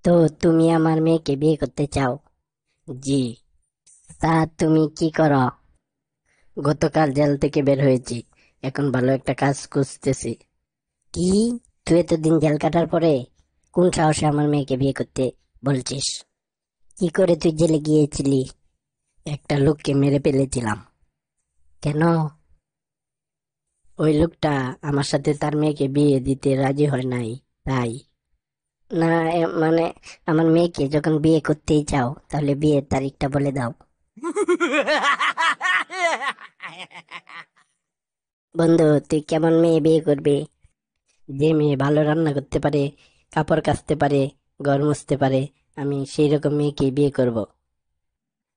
তো তুমি আমার মেয়েকে বিয়ে করতে চাও? জি। তা তুমি কি করো? গতকাল জেল থেকে বের হয়েছি, এখন ভালো একটা কাজ খুঁজতেছি। কি? তুই এতদিন জেল কাটার পরে কোন সাহসে আমার মেয়েকে বিয়ে করতে বলছিস? কি করে তুই জেলে গিয়েছিলি? একটা লোককে মেরে ফেলেছিলাম। কেন? ওই লোকটা আমার সাথে তার মেয়েকে বিয়ে দিতে রাজি হয় নাই, তাই। না, মানে আমার মেয়েকে যখন বিয়ে করতেই চাও তাহলে বিয়ের তারিখটা বলে দাও। বন্ধু, তুই কেমন মেয়ে বিয়ে করবি? যে মেয়ে ভালো রান্না করতে পারে, কাপড় কাচতে পারে, ঘর মুছতে পারে, আমি সেই রকম মেয়েকে বিয়ে করব।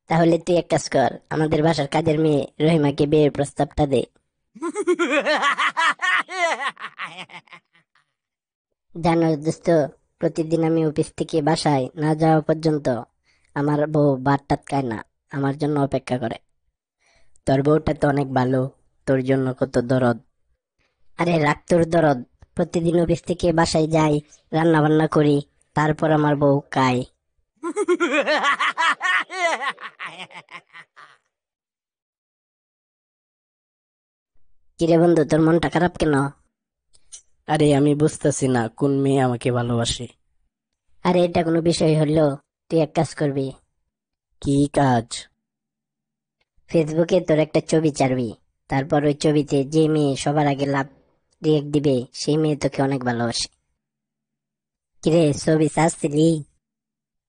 তাহলে তুই এক কাজ কর, আমাদের বাসার কাজের মেয়ে রহিমাকে বিয়ের প্রস্তাবটা দে। জানো দোস্ত, প্রতিদিন আমি অফিস থেকে বাসায় না যাওয়া পর্যন্ত আমার বউ ভাত টাত খায় না, আমার জন্য অপেক্ষা করে। তোর বউটা তো অনেক ভালো, তোর জন্য কত দরদ। আরে রাগ তোর দরদ। প্রতিদিন অফিস থেকে বাসায় যাই, রান্না বান্না করি, তারপর আমার বউ খায়। কিরে বন্ধু, তোর মনটা খারাপ কেন? আরে আমি বুঝতেছি না কোন মেয়ে আমাকে ভালোবাসে। আরে এটা কোনো বিষয় হলো? তুই এক কাজ করবি, কি কাজ? ফেসবুকে তোর একটা ছবি ছাড়বি, তারপর ওই ছবিতে যে মেয়ে সবার আগে লাভ রিয়েক্ট দিবে সেই মেয়ে তোকে অনেক ভালোবাসে। কিরে, ছবি ছাড়ছিলি?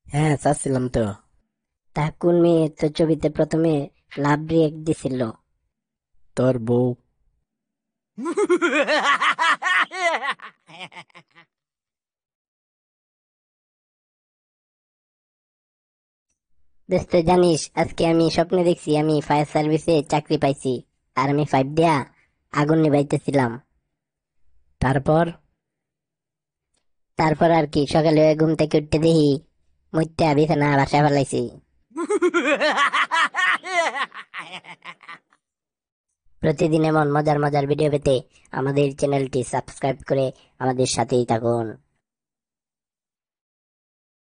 হ্যাঁ, চাচ্ছিলাম তো। তা কোন মেয়ে তোর ছবিতে প্রথমে লাভ রিয়েক্ট দিছিল? তোর বউ। দোস্ত জানিস, আজকে আমি স্বপ্নে দেখছি আমি ফায়ার সার্ভিসে চাকরি পাইছি, আর আমি পাইপ দিয়া আগুন নিভাইতেছিলাম। তারপর? তারপর আর কি, সকালে ঘুম থেকে উঠতে দেখি মইত্যা বিছানা বাসা ফেলাইছি। প্রতিদিন এমন মজার মজার ভিডিও পেতে আমাদের চ্যানেলটি সাবস্ক্রাইব করে আমাদের সাথেই থাকুন।